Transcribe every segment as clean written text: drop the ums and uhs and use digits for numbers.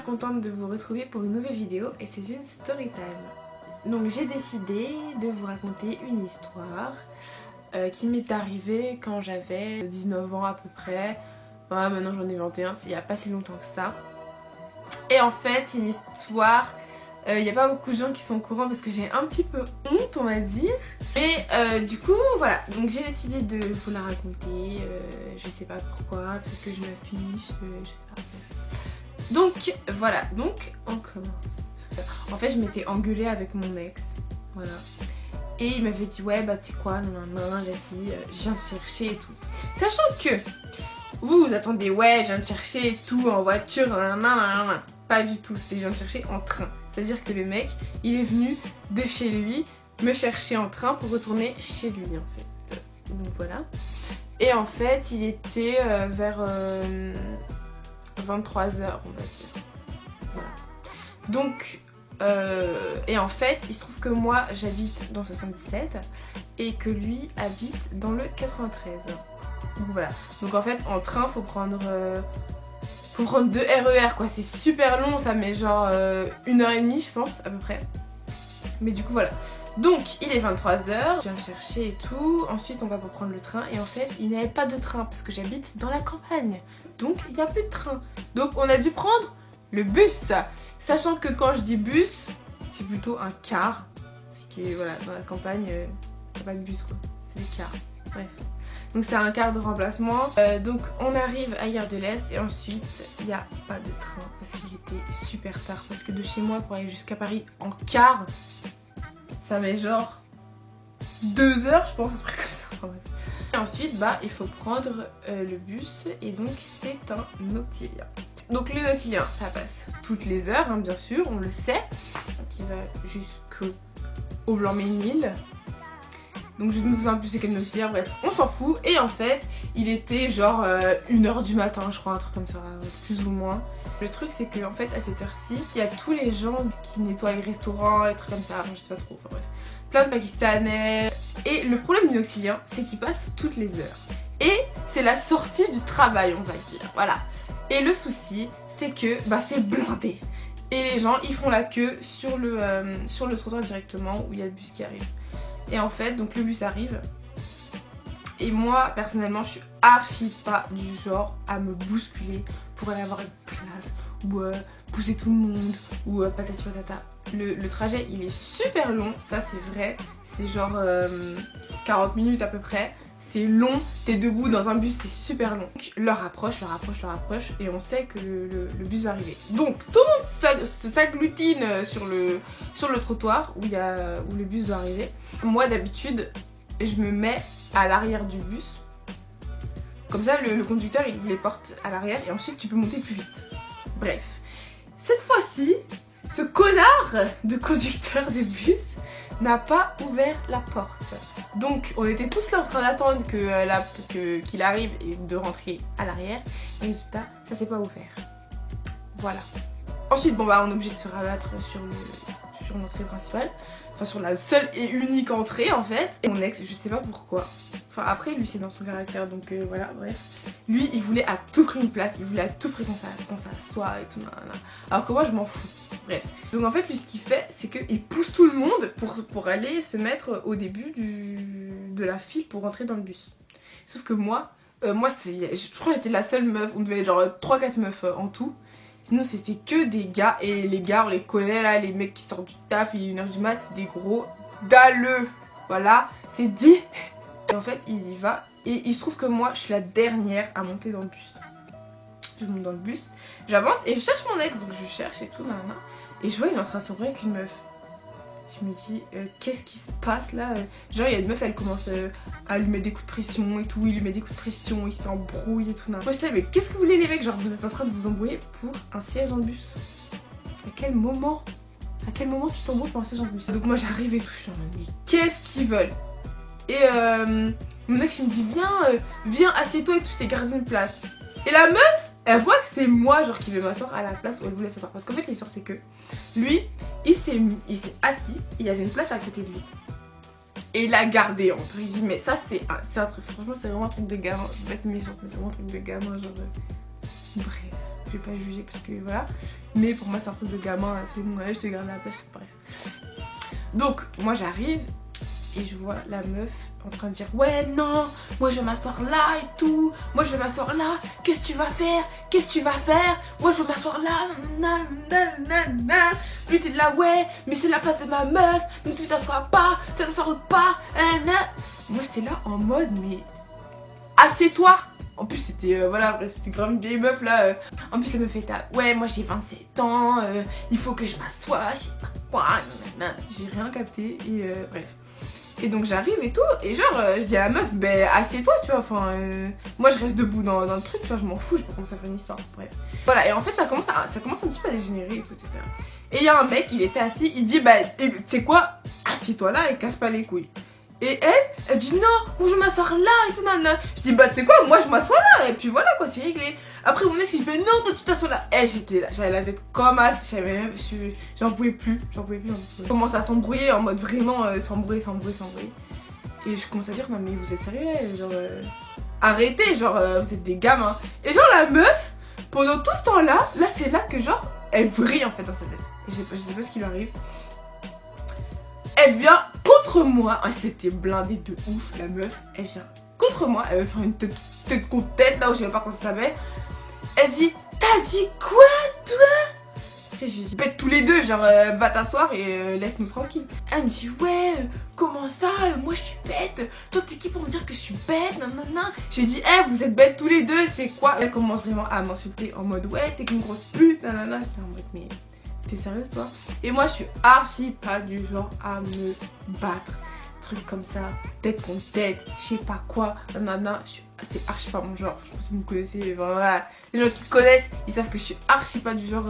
super contente de vous retrouver pour une nouvelle vidéo et c'est une story time. Donc j'ai décidé de vous raconter une histoire qui m'est arrivée quand j'avais 19 ans à peu près. Voilà, maintenant j'en ai 21, c'est il n'y a pas si longtemps que ça. Et en fait c'est une histoire, il n'y a pas beaucoup de gens qui sont au courant parce que j'ai un petit peu honte on va dire. Mais du coup voilà, donc j'ai décidé de vous la raconter, je sais pas pourquoi, parce que je m'affiche, je sais pas. Donc voilà, donc on commence. En fait je m'étais engueulée avec mon ex, voilà. Et il m'avait dit ouais bah tu sais quoi, vas-y, je viens te chercher et tout. Sachant que vous attendez ouais je viens te chercher et tout en voiture, pas du tout, c'était je viens te chercher en train. C'est-à-dire que le mec il est venu de chez lui me chercher en train pour retourner chez lui en fait. Donc voilà. Et en fait il était vers 23 h on va dire. Voilà. Donc et en fait il se trouve que moi j'habite dans le 77 et que lui habite dans le 93. Donc voilà. Donc en fait en train faut prendre 2 RER quoi, c'est super long, ça met genre 1h30 je pense à peu près. Mais du coup voilà. Donc il est 23 h, je viens me chercher et tout, ensuite on va pour prendre le train et en fait il n'y avait pas de train parce que j'habite dans la campagne. Donc il n'y a plus de train. Donc on a dû prendre le bus. Sachant que quand je dis bus, c'est plutôt un car. Parce que voilà, dans la campagne, il n'y a pas de bus quoi, c'est des cars. Bref. Donc c'est un car de remplacement. Donc on arrive à Gare de l'Est et ensuite il n'y a pas de train parce qu'il était super tard. Parce que de chez moi pour aller jusqu'à Paris en car, ça met genre 2 heures je pense, un truc comme ça. Et ensuite bah il faut prendre le bus et donc c'est un Nautilien. Donc le Nautilien ça passe toutes les heures hein, bien sûr, on le sait. Donc il va jusqu'au Blanc-Ménil. Donc je me souviens plus c'est quel Nautilien, bref on s'en fout. Et en fait il était genre 1h du matin je crois, un truc comme ça, plus ou moins. Le truc c'est que en fait à cette heure-ci il y a tous les gens qui nettoient les restaurants, les trucs comme ça, je sais pas trop, enfin bref. Plein de Pakistanais. Et le problème du Nautilien c'est qu'il passe toutes les heures. Et c'est la sortie du travail on va dire, voilà. Et le souci c'est que bah c'est blindé. Et les gens ils font la queue sur le trottoir directement où il y a le bus qui arrive. Et en fait donc le bus arrive. Et moi personnellement je suis archi pas du genre à me bousculer pour aller avoir une place ou pousser tout le monde ou patati patata. Le trajet il est super long, ça c'est vrai. C'est genre 40 minutes à peu près. C'est long, t'es debout dans un bus, c'est super long. Leur approche et on sait que le bus va arriver. Donc tout le monde s'agglutine sur le trottoir où le bus doit arriver. Moi d'habitude, je me mets à l'arrière du bus. Comme ça le conducteur il vous les porte à l'arrière et ensuite tu peux monter plus vite. Bref, cette fois-ci, ce connard de conducteur de bus n'a pas ouvert la porte. Donc on était tous là en train d'attendre qu'il arrive et de rentrer à l'arrière. Et résultat, ça s'est pas ouvert. Voilà. Ensuite, bon bah on est obligé de se rabattre sur l'entrée principale. Enfin sur la seule et unique entrée en fait. Et mon ex, je sais pas pourquoi. Enfin après lui c'est dans son caractère donc voilà bref. Lui il voulait à tout prix une place, il voulait à tout prix qu'on s'assoie et tout. Alors que moi je m'en fous. Bref. Donc en fait lui ce qu'il fait c'est qu'il pousse tout le monde pour aller se mettre au début de la file pour rentrer dans le bus. Sauf que moi je crois que j'étais la seule meuf, on devait être genre 3-4 meufs en tout. Sinon c'était que des gars et les gars on les connaît là, les mecs qui sortent du taf, il est 1h du mat, c'est des gros dalleux. Voilà, c'est dit. Et en fait il y va et il se trouve que moi je suis la dernière à monter dans le bus. Je monte dans le bus, j'avance et je cherche mon ex, donc je cherche et tout, nanana. Et je vois il est en train de s'embrouiller avec une meuf. Je me dis qu'est-ce qui se passe là? Genre il y a une meuf, elle commence à lui mettre des coups de pression et tout, il lui met des coups de pression, il s'embrouille et tout. Moi je sais mais qu'est-ce que vous voulez les mecs? Genre vous êtes en train de vous embrouiller pour un siège dans le bus. À quel moment tu t'embrouilles pour un siège dans le bus? Donc moi j'arrive et tout, je suis en mode mais qu'est-ce qu'ils veulent? Et mon ex il me dit viens assieds-toi et tout, je t'ai gardé une place. Et la meuf elle voit que c'est moi genre qui vais m'asseoir à la place où elle voulait s'asseoir. Parce qu'en fait l'histoire c'est que lui il s'est assis, il y avait une place à côté de lui. Et il l'a gardé entre guillemets. Ça c'est un truc, franchement c'est vraiment un truc de gamin. Je vais être méchante mais c'est vraiment un truc de gamin genre bref. je vais pas juger parce que voilà. Mais pour moi c'est un truc de gamin, c'est bon, ouais, je te garde la pêche, bref. Donc moi j'arrive et je vois la meuf en train de dire ouais non, moi je vais m'asseoir là et tout, moi je vais m'asseoir là, qu'est-ce que tu vas faire, qu'est-ce que tu vas faire, moi je vais m'asseoir là, nanana. Lui t'es là ouais, mais c'est la place de ma meuf, donc tu t'assois pas, tu t'assois pas, nanana. Moi j'étais là en mode mais assieds-toi. En plus c'était voilà, c'était grave une vieille meuf là. En plus la meuf était là, ouais moi j'ai 27 ans, il faut que je m'assoie, je sais pas quoi, nanana. J'ai rien capté et bref. Et donc j'arrive et tout, et genre je dis à la meuf, ben assieds-toi, tu vois, enfin moi je reste debout dans le truc, tu vois, je m'en fous, je sais pas comment ça fait une histoire, bref. Voilà, et en fait ça commence un petit peu à dégénérer et tout, etc. Et il y a un mec, il était assis, il dit, bah tu sais quoi, assieds-toi là et casse pas les couilles. Et elle dit non, moi je m'assois là et tout, nanana. Je dis bah tu sais quoi, moi je m'assois là, et puis voilà quoi, c'est réglé. Après mon ex il fait non, toi tu t'assois là. Et j'étais là, j'avais la tête comme as, j'en pouvais plus. Je commence à s'embrouiller en mode vraiment s'embrouiller. Et je commence à dire non mais vous êtes sérieux là, genre arrêtez, genre vous êtes des gamins. Et genre la meuf, pendant tout ce temps là c'est là que genre elle vrille en fait dans sa tête. Je sais pas ce qui lui arrive. Elle vient contre moi, c'était blindé de ouf la meuf, elle vient contre moi, elle veut faire une tête contre tête là où je sais même pas comment ça s'appelle. Elle dit, t'as dit quoi toi? Après j'ai dit, bête tous les deux, genre va t'asseoir et laisse-nous tranquille. Elle me dit, ouais, comment ça, moi je suis bête, toi t'es qui pour me dire que je suis bête, nanana. J'ai dit, vous êtes bêtes tous les deux, c'est quoi? Elle commence vraiment à m'insulter en mode, ouais, t'es qu'une grosse pute, nanana. Je suis en mode, mais t'es sérieuse toi? Et moi je suis archi pas du genre à me battre. Truc comme ça, tête contre tête, je sais pas quoi, nanana. C'est archi pas mon genre, je pense que vous me connaissez, voilà. Les gens qui me connaissent, ils savent que je suis archi pas du genre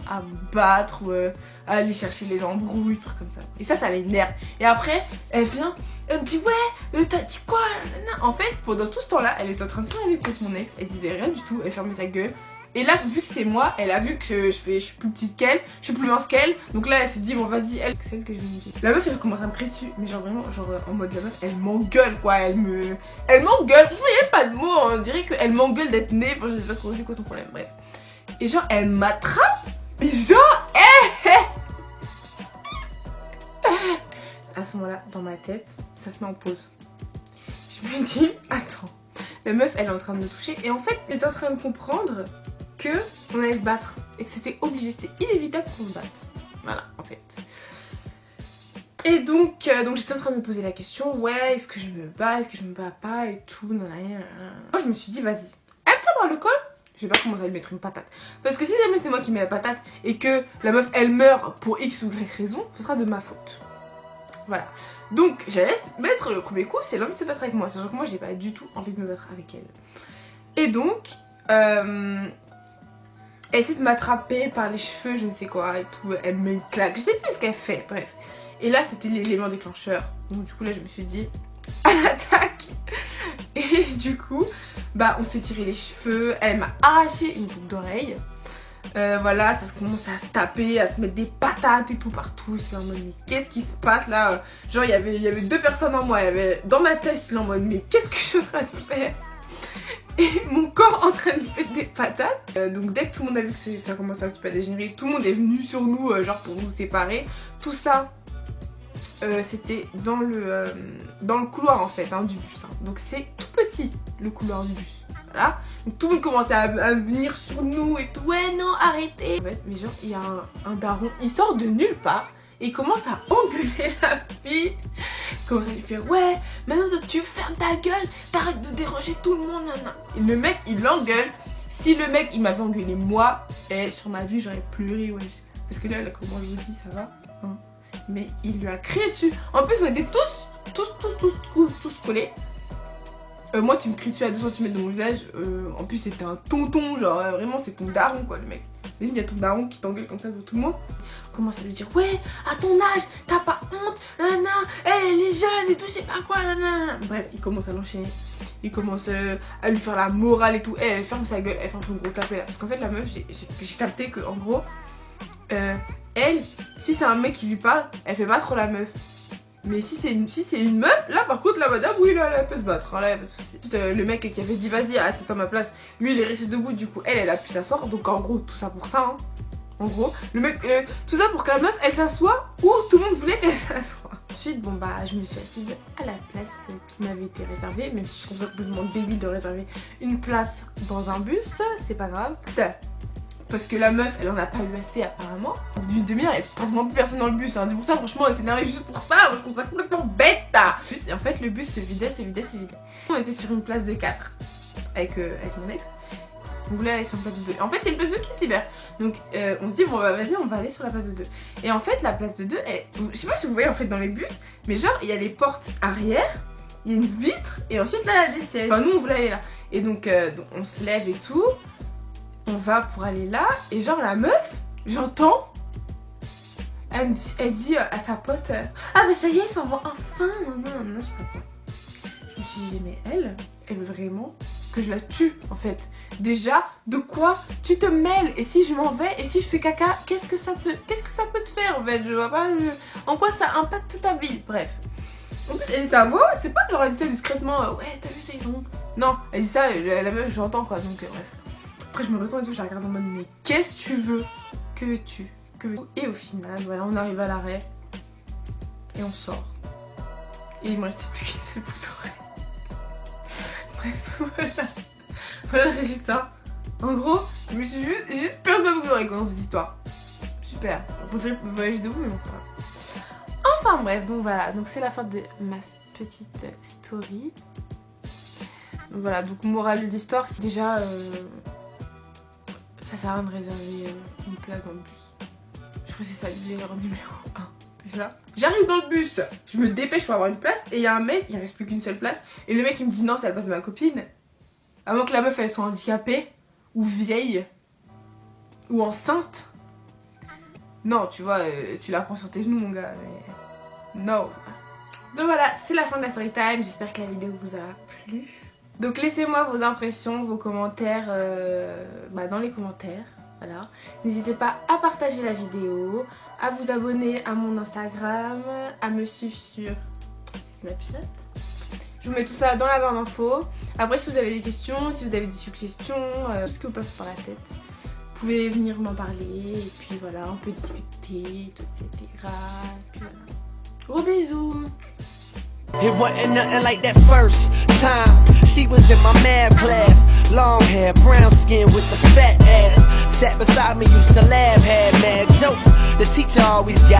à me battre ou à aller chercher les embrouilles, trucs comme ça. Et ça l'énerve. Et après, elle vient, elle me dit ouais, t'as dit quoi, nanana. En fait, pendant tout ce temps là, elle était en train de s'énerver contre mon ex, elle disait rien du tout, elle fermait sa gueule. Et là, vu que c'est moi, elle a vu que je suis plus petite qu'elle, je suis plus mince qu'elle. Donc là, elle s'est dit, bon, vas-y, elle, c'est elle que je vais me dire. La meuf, elle commence à me crier dessus. Mais genre vraiment, genre en mode la meuf, elle m'engueule quoi. Elle m'engueule. Franchement, il n'y a pas de mots. On dirait qu'elle m'engueule d'être née. Enfin, je sais pas trop, c'est quoi son problème. Bref. Et genre, elle m'attrape. Et genre, à ce moment-là, dans ma tête, ça se met en pause. Je me dis, attends. La meuf, elle est en train de me toucher. Et en fait, elle est en train de comprendre que on allait se battre et que c'était obligé, c'était inévitable qu'on se batte. Voilà, en fait. Et donc j'étais en train de me poser la question, ouais, est-ce que je me bats, est-ce que je me bats pas et tout, nanana. Moi je me suis dit, vas-y, aime-toi par le col, je vais pas commencer à lui mettre une patate. Parce que si jamais c'est moi qui mets la patate et que la meuf elle meurt pour X ou Y raison, ce sera de ma faute. Voilà. Donc je la laisse mettre le premier coup, c'est l'envie de se battre avec moi, sachant que moi j'ai pas du tout envie de me battre avec elle. Et donc elle essaie de m'attraper par les cheveux, je ne sais quoi et tout, elle me claque, je sais plus ce qu'elle fait, bref. Et là c'était l'élément déclencheur, donc du coup là je me suis dit, à l'attaque. Et du coup, bah on s'est tiré les cheveux, elle m'a arraché une boucle d'oreille. Voilà, ça commence à se taper, à se mettre des patates et tout partout. Je suis en mode, mais qu'est-ce qui se passe là? Genre il y avait deux personnes en moi, dans ma tête, je suis en mode, mais qu'est-ce que je suis en train de faire? Et mon corps en train de mettre des patates. Donc dès que tout le monde a vu que ça commençait un petit peu à dégénérer, tout le monde est venu sur nous, genre pour nous séparer. Tout ça, c'était dans le couloir en fait, du bus. Hein. Donc c'est tout petit, le couloir du bus. Voilà. Donc tout le monde commençait à venir sur nous et tout. Ouais, non, arrêtez. En fait, mais genre, il y a un daron, il sort de nulle part. Et il commence à engueuler la fille. Il commence à lui faire, ouais, maintenant tu fermes ta gueule, t'arrêtes de déranger tout le monde. Nan, nan. Et le mec, il l'engueule. Si le mec, il m'avait engueulé moi, sur ma vie, j'aurais pleuré, ouais. Parce que là, comment je vous dis, ça va hein. Mais il lui a crié dessus. En plus, on était tous collés. Moi, tu me cries dessus à 2 cm de mon visage. En plus, c'était un tonton, genre vraiment, c'est ton daron, quoi, le mec. Imagine, il y a ton daron qui t'engueule comme ça devant tout le monde. On commence à lui dire, ouais, à ton âge, t'as pas honte, nanana, elle est jeune et tout, je sais pas quoi, nanana. Bref, il commence à l'enchaîner. Il commence à lui faire la morale et tout. Elle ferme sa gueule, elle fait un truc gros tapé là. Parce qu'en fait, la meuf, j'ai capté que, en gros, elle, si c'est un mec qui lui parle, elle fait pas trop la meuf. Mais si c'est une meuf, là par contre la madame, oui là elle peut se battre, hein, là y'a pas de soucis. Le mec qui avait dit vas-y assieds-toi à ma place, lui il est resté debout, du coup elle a pu s'asseoir, donc en gros tout ça pour ça hein. En gros, le mec, tout ça pour que la meuf elle s'assoie où tout le monde voulait qu'elle s'assoie. Ensuite bon bah je me suis assise à la place qui m'avait été réservée, même si je trouve ça complètement débile de réserver une place dans un bus, c'est pas grave. Parce que la meuf, elle en a pas eu assez apparemment. D'une demi-heure, il n'y avait pratiquement plus personne dans le bus. Hein. C'est pour ça, franchement, elle s'énervait juste pour ça. Moi, je trouve ça complètement bête. Et en fait, le bus se vidait. On était sur une place de 4 avec mon ex. On voulait aller sur une place de 2. En fait, il y a une place de 2 qui se libère. Donc, on se dit, bon, bah vas-y, on va aller sur la place de 2. Et en fait, la place de 2, je sais pas si vous voyez en fait dans les bus, mais genre, il y a les portes arrière, il y a une vitre, et ensuite là, il y a des sièges. Enfin, nous, on voulait aller là. Et donc on se lève et tout. On va pour aller là, et genre la meuf, j'entends, elle dit à sa pote, ah bah ça y est, elle s'en va enfin, non, je sais pas quoi. Je me suis dit, mais elle veut vraiment que je la tue en fait. Déjà, de quoi tu te mêles? Et si je m'en vais, et si je fais caca, qu'est-ce que ça peut te faire en fait? Je vois pas en quoi ça impacte ta vie, bref. En plus, elle dit ça à voix, c'est pas genre elle dit ça discrètement, ouais t'as vu c'est bon. Non, elle dit ça, la meuf j'entends quoi, donc bref. Après je me retourne et tout, je la regarde en mode mais qu'est-ce que tu veux? Que veux-tu? Et au final, voilà, on arrive à l'arrêt et on sort. Et il me restait plus qu'une seule bouton. Bref, voilà. Voilà le résultat. En gros, je me suis juste perdu ma boucle d'oreille dans cette histoire. Super. On peut voyager debout, mais bon, c'est pas grave. Enfin bref, donc voilà, donc c'est la fin de ma petite story. Donc, voilà, donc morale de l'histoire, c'est déjà ça sert à rien de réserver une place dans le bus. Je crois que c'est ça l'erreur numéro 1 déjà. J'arrive dans le bus, je me dépêche pour avoir une place et il y a un mec, il reste plus qu'une seule place et le mec il me dit non c'est la place de ma copine. Avant que la meuf elle soit handicapée ou vieille ou enceinte. Non tu vois, tu la prends sur tes genoux mon gars mais... Non. Donc voilà, c'est la fin de la story time, j'espère que la vidéo vous a plu. Donc laissez-moi vos impressions, vos commentaires dans les commentaires, voilà. N'hésitez pas à partager la vidéo, à vous abonner à mon Instagram, à me suivre sur Snapchat. Je vous mets tout ça dans la barre d'infos. Après si vous avez des questions, si vous avez des suggestions, tout ce que vous passez par la tête, vous pouvez venir m'en parler et puis voilà, on peut discuter, tout, etc. Puis voilà. Gros bisous. It wasn't nothing like that first time. She was in my math class. Long hair, brown skin with the fat ass. Sat beside me, used to laugh, had mad jokes. The teacher always got